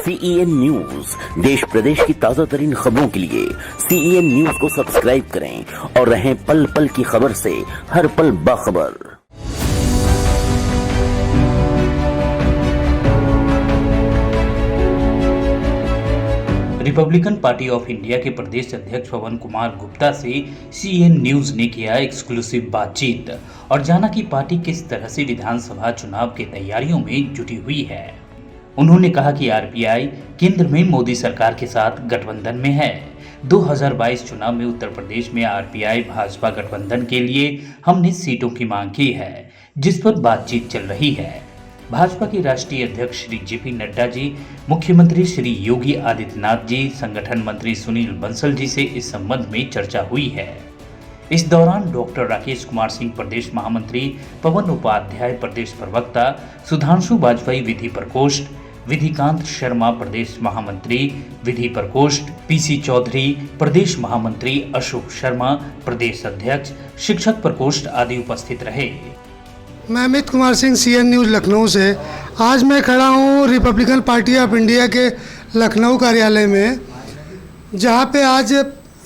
CEN news, देश प्रदेश की ताजा तरीन खबरों के लिए CEN न्यूज को सब्सक्राइब करें और रहें पल पल की खबर से हर पल बाखबर। रिपब्लिकन पार्टी ऑफ इंडिया के प्रदेश अध्यक्ष पवन कुमार गुप्ता से CEN न्यूज ने किया एक्सक्लूसिव बातचीत और जाना कि पार्टी किस तरह से विधानसभा चुनाव की तैयारियों में जुटी हुई है। उन्होंने कहा कि RPI केंद्र में मोदी सरकार के साथ गठबंधन में है। 2022 चुनाव में उत्तर प्रदेश में RPI भाजपा गठबंधन के लिए हमने सीटों की मांग की है, जिस पर बातचीत चल रही है। भाजपा के राष्ट्रीय अध्यक्ष श्री JP नड्डा जी, मुख्यमंत्री श्री योगी आदित्यनाथ जी, संगठन मंत्री सुनील बंसल जी से इस संबंध में चर्चा हुई है। इस दौरान डॉक्टर राकेश कुमार सिंह प्रदेश महामंत्री, पवन उपाध्याय प्रदेश प्रवक्ता, सुधांशु वाजपेयी विधि प्रकोष्ठ, विधिकांत शर्मा प्रदेश महामंत्री विधि प्रकोष्ठ, PC चौधरी प्रदेश महामंत्री, अशोक शर्मा प्रदेश अध्यक्ष, शिक्षक प्रकोष्ठ आदि उपस्थित रहे। मैं अमित कुमार सिंह, CN न्यूज़ लखनऊ से। आज मैं खड़ा हूँ रिपब्लिकन पार्टी ऑफ इंडिया के लखनऊ कार्यालय में, जहाँ पे आज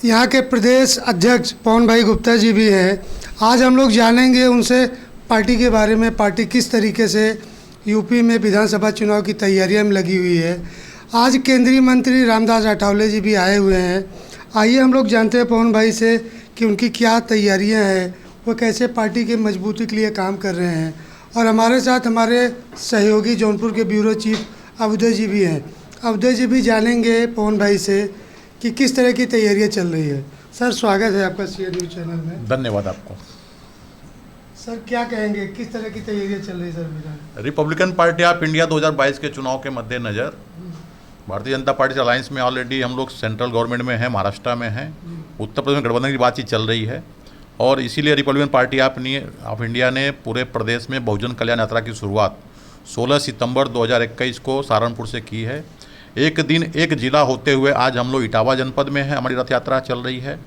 यहाँ के प्रदेश अध्यक्ष पवन भाई गुप्ता जी भी हैं। आज हम लोग जानेंगे उनसे पार्टी के बारे में, पार्टी किस तरीके से यूपी में विधानसभा चुनाव की तैयारियां में लगी हुई है। आज केंद्रीय मंत्री रामदास अठावले जी भी आए हुए हैं। आइए हम लोग जानते हैं पवन भाई से कि उनकी क्या तैयारियां हैं, वो कैसे पार्टी के मजबूती के लिए काम कर रहे हैं। और हमारे साथ हमारे सहयोगी जौनपुर के ब्यूरो चीफ अवधेश जी भी हैं। अवधेश जी भी जानेंगे पवन भाई से कि किस तरह की तैयारियाँ चल रही है। सर, स्वागत है आपका CN न्यूज़ चैनल में। धन्यवाद आपको। सर, क्या कहेंगे, किस तरह की तैयारियाँ चल रही है sir? Republican party of India 2022 के चुनाव के मद्देनज़र भारतीय जनता पार्टी से अलायंस में ऑलरेडी हम लोग सेंट्रल गवर्नमेंट में हैं, महाराष्ट्र में हैं, उत्तर प्रदेश में गठबंधन की बातचीत चल रही है। और इसीलिए रिपब्लिकन पार्टी ऑफ इंडिया ने पूरे प्रदेश में बहुजन कल्याण यात्रा की शुरुआत 16 सितंबर 2021 को सहारनपुर से की है। एक दिन एक जिला होते हुए आज हम लोग इटावा जनपद में हैं, हमारी रथ यात्रा चल रही है।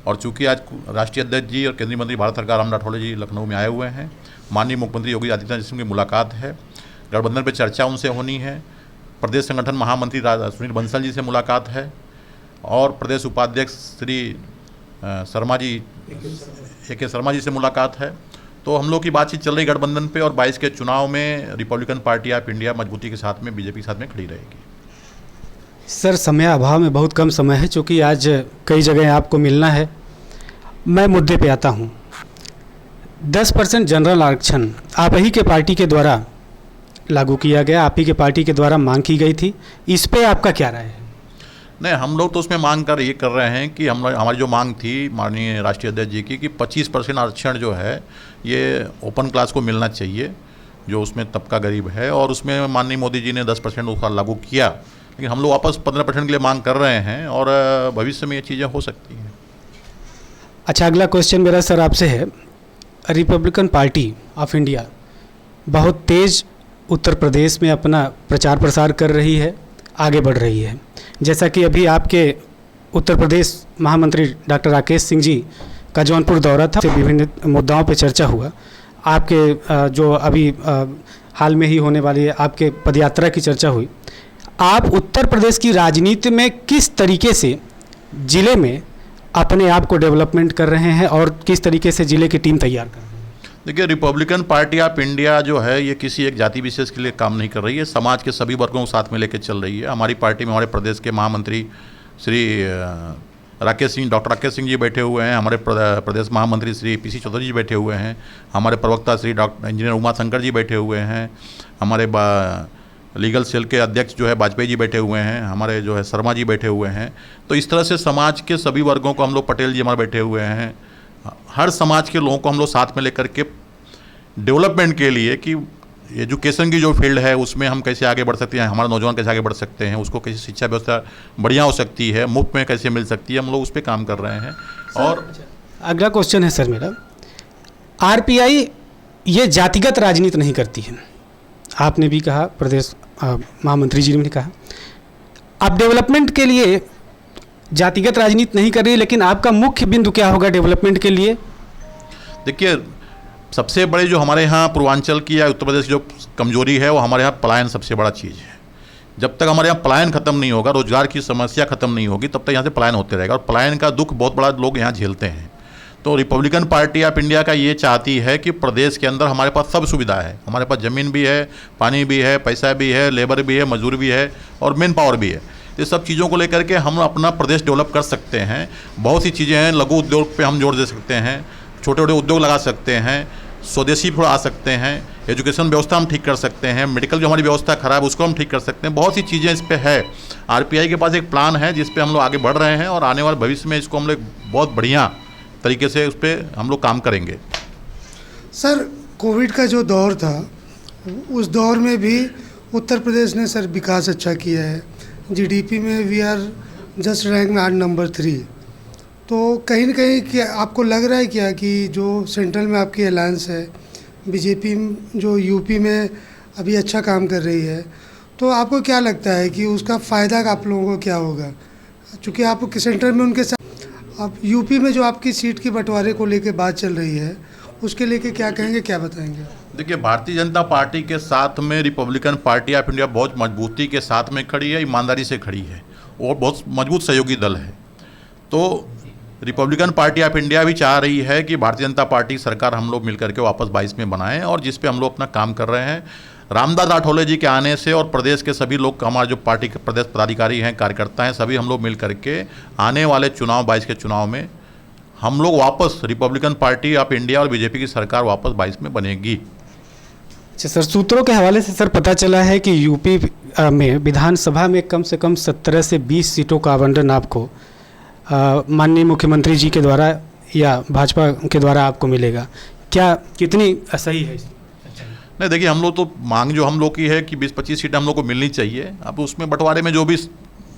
और चूंकि आज राष्ट्रीय अध्यक्ष जी और केंद्रीय मंत्री भारत सरकार रामदास अठावले जी लखनऊ में आए हुए हैं, माननीय मुख्यमंत्री योगी आदित्यनाथ जी से उनकी मुलाकात है, गठबंधन पर चर्चा उनसे होनी है, प्रदेश संगठन महामंत्री सुनील बंसल जी से मुलाकात है और प्रदेश उपाध्यक्ष श्री शर्मा जी AK शर्मा जी से मुलाकात है। तो हम लोग की बातचीत चल रही गठबंधन पे और 22 के चुनाव में रिपब्लिकन पार्टी ऑफ इंडिया मजबूती के साथ में BJP के साथ में खड़ी रहेगी। सर, समय अभाव में बहुत कम समय है, चूँकि आज कई जगह आपको मिलना है। मैं मुद्दे पे आता हूँ। 10% जनरल आरक्षण आप ही के पार्टी के द्वारा लागू किया गया, आप ही के पार्टी के द्वारा मांग की गई थी, इस पे आपका क्या राय है? नहीं, हम लोग तो उसमें मांग ये कर रहे हैं कि हमारी जो मांग थी माननीय राष्ट्रीय अध्यक्ष जी की कि 25% आरक्षण जो है ये ओपन क्लास को मिलना चाहिए, जो उसमें तबका गरीब है, और उसमें माननीय मोदी जी ने 10% उसका लागू किया। लेकिन हम लोग वापस 15% के लिए मांग कर रहे हैं और भविष्य में ये चीज़ें हो सकती हैं। अच्छा, अगला क्वेश्चन मेरा सर आपसे है। रिपब्लिकन पार्टी ऑफ इंडिया बहुत तेज़ उत्तर प्रदेश में अपना प्रचार प्रसार कर रही है, आगे बढ़ रही है। जैसा कि अभी आपके उत्तर प्रदेश महामंत्री डॉक्टर राकेश सिंह जी का जौनपुर दौरा था, विभिन्न मुद्दाओं पर चर्चा हुआ। आपके जो अभी हाल में ही होने वाली आपके पदयात्रा की चर्चा हुई। आप उत्तर प्रदेश की राजनीति में किस तरीके से ज़िले में अपने आप को डेवलपमेंट कर रहे हैं और किस तरीके से ज़िले की टीम तैयार कर रहे हैं? देखिए, रिपब्लिकन पार्टी ऑफ इंडिया जो है ये किसी एक जाति विशेष के लिए काम नहीं कर रही है, समाज के सभी वर्गों को साथ में लेकर चल रही है। हमारी पार्टी में हमारे प्रदेश के महामंत्री श्री डॉक्टर राकेश सिंह जी बैठे हुए हैं, हमारे प्रदेश महामंत्री श्री PC चौधरी जी बैठे हुए हैं, हमारे प्रवक्ता श्री डॉक्टर इंजीनियर उमा शंकर जी बैठे हुए हैं, हमारे लीगल सेल के अध्यक्ष जो है वाजपेयी जी बैठे हुए हैं, हमारे जो है शर्मा जी बैठे हुए हैं। तो इस तरह से समाज के सभी वर्गों को हम लोग, पटेल जी हमारे बैठे हुए हैं, हर समाज के लोगों को हम लोग साथ में लेकर के डेवलपमेंट के लिए कि एजुकेशन की जो फील्ड है उसमें हम कैसे आगे बढ़ सकते हैं, हमारे नौजवान कैसे आगे बढ़ सकते हैं, उसको कैसे शिक्षा व्यवस्था बढ़िया हो सकती है, मुफ्त में कैसे मिल सकती है, हम लोग उस पर काम कर रहे हैं। और अगला क्वेश्चन है सर मेरा, RPI ये जातिगत राजनीति नहीं करती है, आपने भी कहा, प्रदेश महामंत्री जी ने कहा। आप डेवलपमेंट के लिए जातिगत राजनीति नहीं कर रही, लेकिन आपका मुख्य बिंदु क्या होगा डेवलपमेंट के लिए? देखिए, सबसे बड़ी जो हमारे यहाँ पूर्वांचल की या उत्तर प्रदेश की जो कमजोरी है वो हमारे यहाँ पलायन सबसे बड़ा चीज़ है। जब तक हमारे यहाँ पलायन खत्म नहीं होगा, रोजगार की समस्या खत्म नहीं होगी, तब तक यहाँ से पलायन होते रहेगा, और पलायन का दुख बहुत बड़ा लोग यहाँ झेलते हैं। तो रिपब्लिकन पार्टी ऑफ इंडिया का ये चाहती है कि प्रदेश के अंदर हमारे पास सब सुविधा है, हमारे पास ज़मीन भी है, पानी भी है, पैसा भी है, लेबर भी है, मजदूर भी है और मैन पावर भी है। ये सब चीज़ों को लेकर के हम अपना प्रदेश डेवलप कर सकते हैं। बहुत सी चीज़ें हैं, लघु उद्योग पे हम जोर दे सकते हैं, छोटे छोटे उद्योग लगा सकते हैं, स्वदेशी थोड़ा आ सकते हैं, एजुकेशन व्यवस्था हम ठीक कर सकते हैं, मेडिकल जो हमारी व्यवस्था खराब है उसको हम ठीक कर सकते हैं। बहुत सी चीज़ें इस पे है। आरपीआई के पास एक प्लान है जिस पे हम लोग आगे बढ़ रहे हैं, और आने वाले भविष्य में इसको हम लोग बहुत बढ़िया तरीके से उस पर हम लोग काम करेंगे। सर, कोविड का जो दौर था उस दौर में भी उत्तर प्रदेश ने सर विकास अच्छा किया है। जीडीपी में we are just rank at number 3। तो कहीं ना कहीं क्या आपको लग रहा है क्या कि जो सेंट्रल में आपकी अलायंस है, बीजेपी जो यूपी में अभी अच्छा काम कर रही है, तो आपको क्या लगता है कि उसका फ़ायदा आप लोगों को क्या होगा? चूँकि आप सेंट्रल में उनके साथ, अब यूपी में जो आपकी सीट की बंटवारे को लेकर बात चल रही है, उसके लेके क्या कहेंगे, क्या बताएंगे? देखिए, भारतीय जनता पार्टी के साथ में रिपब्लिकन पार्टी ऑफ इंडिया बहुत मजबूती के साथ में खड़ी है, ईमानदारी से खड़ी है और बहुत मजबूत सहयोगी दल है। तो रिपब्लिकन पार्टी ऑफ इंडिया भी चाह रही है कि भारतीय जनता पार्टी सरकार हम लोग मिलकर के वापस 22 में बनाएं, और जिस पे हम लोग अपना काम कर रहे हैं। रामदास आठवले जी के आने से और प्रदेश के सभी लोग, हमारे जो पार्टी के प्रदेश पदाधिकारी हैं, कार्यकर्ता हैं, सभी हम लोग मिल करके आने वाले चुनाव 22 के चुनाव में हम लोग वापस रिपब्लिकन पार्टी ऑफ इंडिया और बीजेपी की सरकार वापस 22 में बनेगी। अच्छा सर, सूत्रों के हवाले से सर पता चला है कि यूपी में विधानसभा में कम से कम 17 से 20 सीटों का आवंटन आपको माननीय मुख्यमंत्री जी के द्वारा या भाजपा के द्वारा आपको मिलेगा। क्या कितनी सही है? नहीं, देखिए, हम लोग तो मांग जो हम लोग की है कि 20-25 सीटें हम लोग को मिलनी चाहिए। अब उसमें बंटवारे में जो भी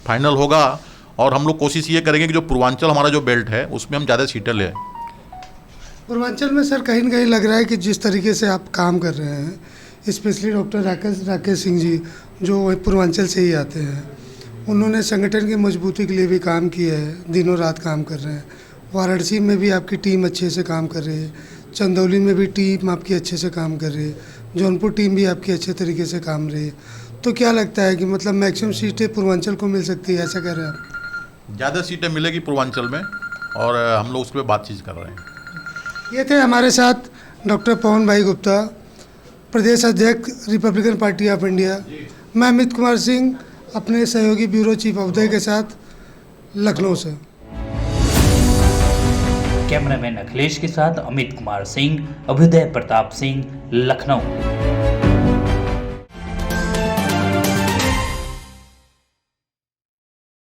फाइनल होगा, और हम लोग कोशिश ये करेंगे कि जो पूर्वांचल हमारा जो बेल्ट है उसमें हम ज़्यादा सीटें लें। पूर्वांचल में सर कहीं ना कहीं लग रहा है कि जिस तरीके से आप काम कर रहे हैं, स्पेशली डॉक्टर राकेश सिंह जी जो पूर्वांचल से ही आते हैं, उन्होंने संगठन की मजबूती के लिए भी काम किया है, दिनों रात काम कर रहे हैं। वाराणसी में भी आपकी टीम अच्छे से काम कर रही है, चंदौली में भी टीम आपकी अच्छे से काम कर रही है, जौनपुर टीम भी आपकी अच्छे तरीके से काम रही है। तो क्या लगता है कि मतलब मैक्सिमम सीटें पूर्वांचल को मिल सकती है, ऐसा कह रहे हैं आप? ज़्यादा सीटें मिलेगी पूर्वांचल में, और हम लोग उस पर बातचीत कर रहे हैं। ये थे हमारे साथ डॉक्टर पवन भाई गुप्ता, प्रदेश अध्यक्ष रिपब्लिकन पार्टी ऑफ इंडिया। मैं अमित कुमार सिंह अपने सहयोगी ब्यूरो चीफ अहुदे के साथ लखनऊ से। कैमरामैन अखिलेश के साथ अमित कुमार सिंह, अभ्युदय प्रताप सिंह, लखनऊ।